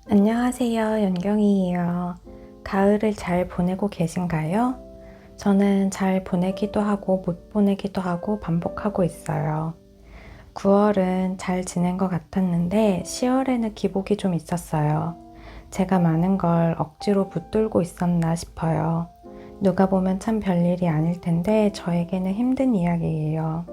안녕하세요. 연경이에요. 가을을 잘 보내고 계신가요? 저는 잘 보내기도 하고 못 보내기도 하고 반복하고 있어요. 9월은 잘 지낸 것 같았는데 10월에는 기복이 좀 있었어요. 제가 많은 걸 억지로 붙들고 있었나 싶어요. 누가 보면 참 별일이 아닐 텐데 저에게는 힘든 이야기예요.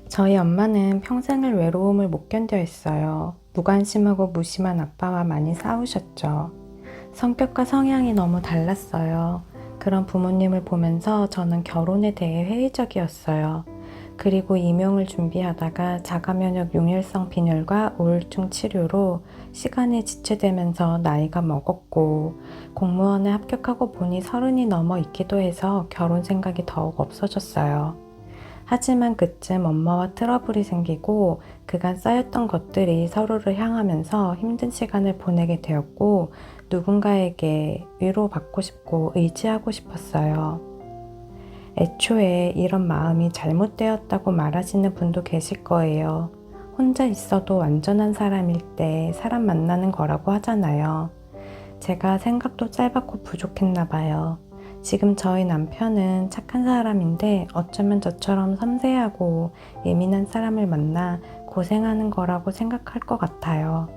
저희 엄마는 평생을 외로움을 못 견뎌 했어요. 무관심하고 무심한 아빠와 많이 싸우셨죠. 성격과 성향이 너무 달랐어요. 그런 부모님을 보면서 저는 결혼에 대해 회의적이었어요. 그리고 임용을 준비하다가 자가면역 용혈성 빈혈과 우울증 치료로 시간이 지체되면서 나이가 먹었고 공무원에 합격하고 보니 30이 넘어 있기도 해서 결혼 생각이 더욱 없어졌어요. 하지만 그쯤 엄마와 트러블이 생기고 그간 쌓였던 것들이 서로를 향하면서 힘든 시간을 보내게 되었고 누군가에게 위로받고 싶고 의지하고 싶었어요. 애초에 이런 마음이 잘못되었다고 말하시는 분도 계실 거예요. 혼자 있어도 완전한 사람일 때 사람 만나는 거라고 하잖아요. 제가 생각도 짧았고 부족했나 봐요. 지금 저희 남편은 착한 사람인데 어쩌면 저처럼 섬세하고 예민한 사람을 만나 고생하는 거라고 생각할 것 같아요.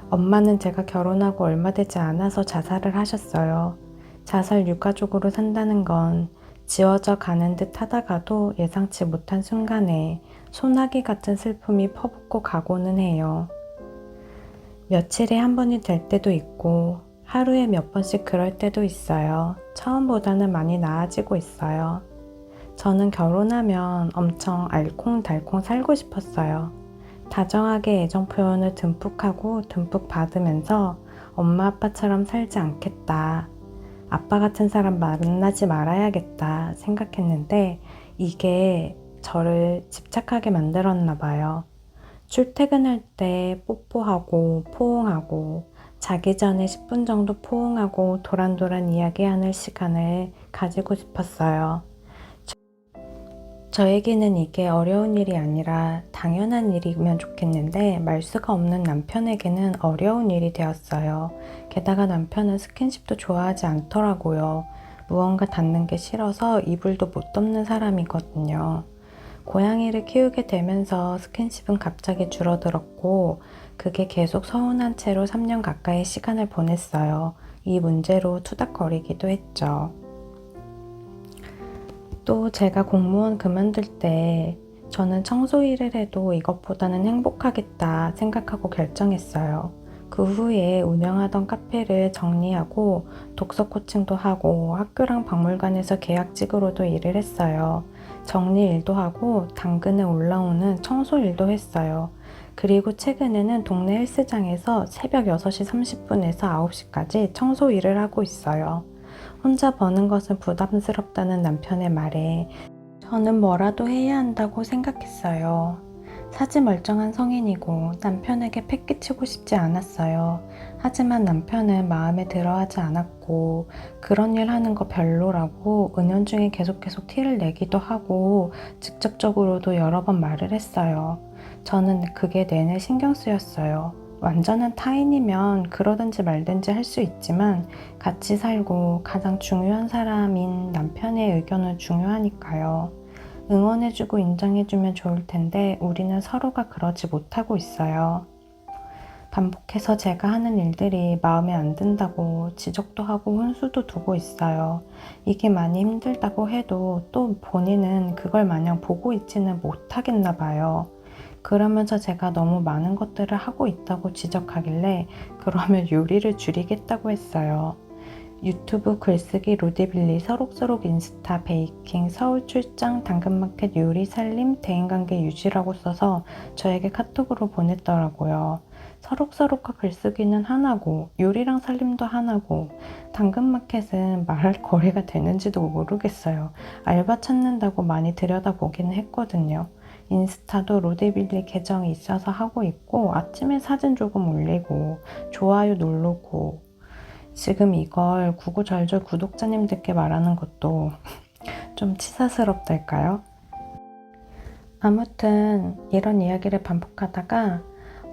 엄마는 제가 결혼하고 얼마 되지 않아서 자살을 하셨어요. 자살 유가족으로 산다는 건 지워져 가는 듯 하다가도 예상치 못한 순간에 소나기 같은 슬픔이 퍼붓고 가고는 해요. 며칠에 한 번이 될 때도 있고 하루에 몇 번씩 그럴 때도 있어요. 처음보다는 많이 나아지고 있어요. 저는 결혼하면 엄청 알콩달콩 살고 싶었어요. 다정하게 애정 표현을 듬뿍 하고 듬뿍 받으면서 엄마 아빠처럼 살지 않겠다. 아빠 같은 사람 만나지 말아야겠다 생각했는데 이게 저를 집착하게 만들었나 봐요. 출퇴근할 때 뽀뽀하고 포옹하고 자기 전에 10분 정도 포옹하고 도란도란 이야기하는 시간을 가지고 싶었어요. 저에게는 이게 어려운 일이 아니라 당연한 일이면 좋겠는데 말수가 없는 남편에게는 어려운 일이 되었어요. 게다가 남편은 스킨십도 좋아하지 않더라고요. 무언가 닿는 게 싫어서 이불도 못 덮는 사람이거든요. 고양이를 키우게 되면서 스킨십은 갑자기 줄어들었고 그게 계속 서운한 채로 3년 가까이 시간을 보냈어요. 이 문제로 투닥거리기도 했죠. 또 제가 공무원 그만둘 때 저는 청소 일을 해도 이것보다는 행복하겠다 생각하고 결정했어요. 그 후에 운영하던 카페를 정리하고 독서 코칭도 하고 학교랑 박물관에서 계약직으로도 일을 했어요. 정리 일도 하고 당근에 올라오는 청소 일도 했어요. 그리고 최근에는 동네 헬스장에서 새벽 6시 30분에서 9시까지 청소 일을 하고 있어요. 혼자 버는 것은 부담스럽다는 남편의 말에 저는 뭐라도 해야 한다고 생각했어요. 사지 멀쩡한 성인이고 남편에게 패 끼치고 싶지 않았어요. 하지만 남편은 마음에 들어하지 않았고 그런 일 하는 거 별로라고 은연중에 계속 티를 내기도 하고 직접적으로도 여러 번 말을 했어요. 저는 그게 내내 신경 쓰였어요. 완전한 타인이면 그러든지 말든지 할 수 있지만 같이 살고 가장 중요한 사람인 남편의 의견은 중요하니까요. 응원해주고 인정해주면 좋을 텐데 우리는 서로가 그러지 못하고 있어요. 반복해서 제가 하는 일들이 마음에 안 든다고 지적도 하고 훈수도 두고 있어요. 이게 많이 힘들다고 해도 또 본인은 그걸 마냥 보고 있지는 못하겠나 봐요. 그러면서 제가 너무 많은 것들을 하고 있다고 지적하길래 그러면 요리를 줄이겠다고 했어요. 유튜브 글쓰기 로데빌리 서록서록 인스타 베이킹 서울 출장 당근마켓 요리 살림 대인관계 유지라고 써서 저에게 카톡으로 보냈더라고요. 서록서록과 글쓰기는 하나고 요리랑 살림도 하나고 당근마켓은 말할 거리가 되는지도 모르겠어요. 알바 찾는다고 많이 들여다보기는 했거든요. 인스타도 로데빌리 계정이 있어서 하고 있고 아침에 사진 조금 올리고 좋아요 누르고 지금 이걸 구구절절 구독자님들께 말하는 것도 좀 치사스럽달까요? 아무튼 이런 이야기를 반복하다가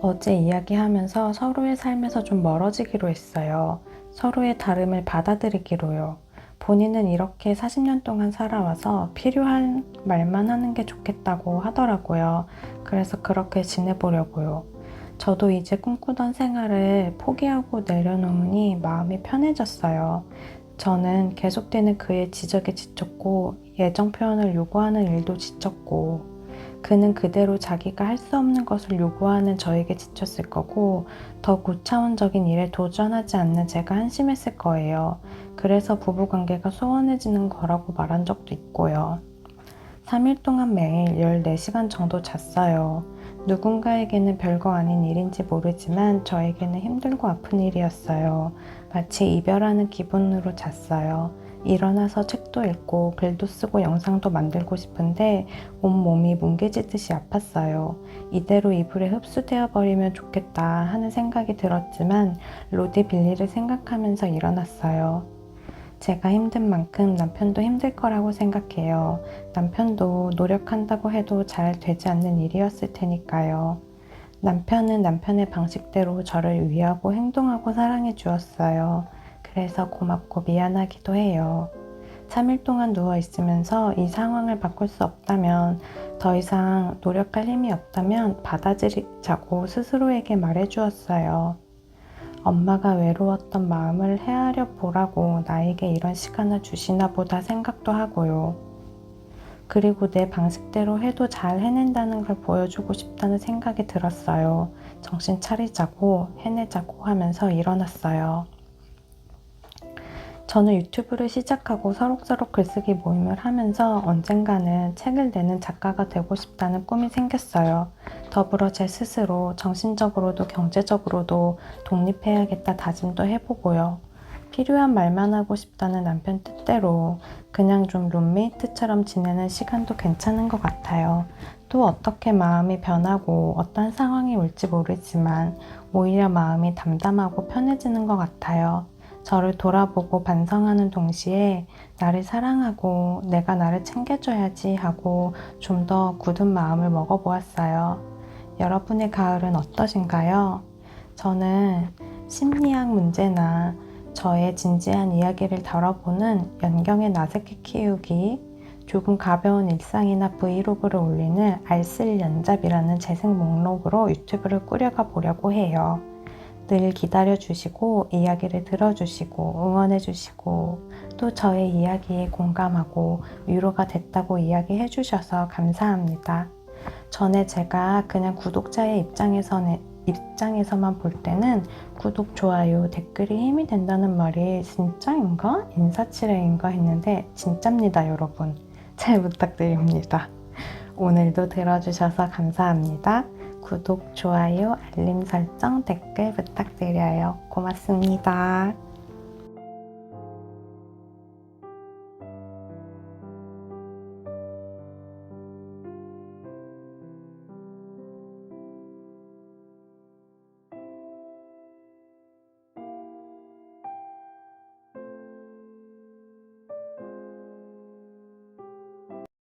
어제 이야기하면서 서로의 삶에서 좀 멀어지기로 했어요. 서로의 다름을 받아들이기로요. 본인은 이렇게 40년 동안 살아와서 필요한 말만 하는 게 좋겠다고 하더라고요. 그래서 그렇게 지내보려고요. 저도 이제 꿈꾸던 생활을 포기하고 내려놓으니 마음이 편해졌어요. 저는 계속되는 그의 지적에 지쳤고, 예정 표현을 요구하는 일도 지쳤고, 그는 그대로 자기가 할 수 없는 것을 요구하는 저에게 지쳤을 거고, 더 고차원적인 일에 도전하지 않는 제가 한심했을 거예요. 그래서 부부관계가 소원해지는 거라고 말한 적도 있고요. 3일 동안 매일 14시간 정도 잤어요. 누군가에게는 별거 아닌 일인지 모르지만 저에게는 힘들고 아픈 일이었어요. 마치 이별하는 기분으로 잤어요. 일어나서 책도 읽고 글도 쓰고 영상도 만들고 싶은데 온몸이 뭉개지듯이 아팠어요. 이대로 이불에 흡수되어 버리면 좋겠다 하는 생각이 들었지만 로디 빌리를 생각하면서 일어났어요. 제가 힘든 만큼 남편도 힘들 거라고 생각해요. 남편도 노력한다고 해도 잘 되지 않는 일이었을 테니까요. 남편은 남편의 방식대로 저를 위하고 행동하고 사랑해 주었어요. 그래서 고맙고 미안하기도 해요. 3일 동안 누워 있으면서 이 상황을 바꿀 수 없다면, 더 이상 노력할 힘이 없다면 받아들이자고 스스로에게 말해 주었어요. 엄마가 외로웠던 마음을 헤아려 보라고 나에게 이런 시간을 주시나 보다 생각도 하고요. 그리고 내 방식대로 해도 잘 해낸다는 걸 보여주고 싶다는 생각이 들었어요. 정신 차리자고 해내자고 하면서 일어났어요. 저는 유튜브를 시작하고 서록서록 글쓰기 모임을 하면서 언젠가는 책을 내는 작가가 되고 싶다는 꿈이 생겼어요. 더불어 제 스스로 정신적으로도 경제적으로도 독립해야겠다 다짐도 해보고요. 필요한 말만 하고 싶다는 남편 뜻대로 그냥 좀 룸메이트처럼 지내는 시간도 괜찮은 것 같아요. 또 어떻게 마음이 변하고 어떤 상황이 올지 모르지만 오히려 마음이 담담하고 편해지는 것 같아요. 저를 돌아보고 반성하는 동시에 나를 사랑하고 내가 나를 챙겨줘야지 하고 좀 더 굳은 마음을 먹어보았어요. 여러분의 가을은 어떠신가요? 저는 심리학 문제나 저의 진지한 이야기를 다뤄보는 연경의 나색해 키우기, 조금 가벼운 일상이나 브이로그를 올리는 알쓸연잡이라는 재생 목록으로 유튜브를 꾸려가 보려고 해요. 늘 기다려주시고 이야기를 들어주시고 응원해주시고 또 저의 이야기에 공감하고 위로가 됐다고 이야기해 주셔서 감사합니다. 전에 제가 그냥 구독자의 입장에서만 볼 때는 구독, 좋아요, 댓글이 힘이 된다는 말이 진짜인가? 인사치레인가 했는데 진짜입니다, 여러분. 잘 부탁드립니다. 오늘도 들어주셔서 감사합니다. 구독, 좋아요, 알림 설정, 댓글 부탁드려요. 고맙습니다.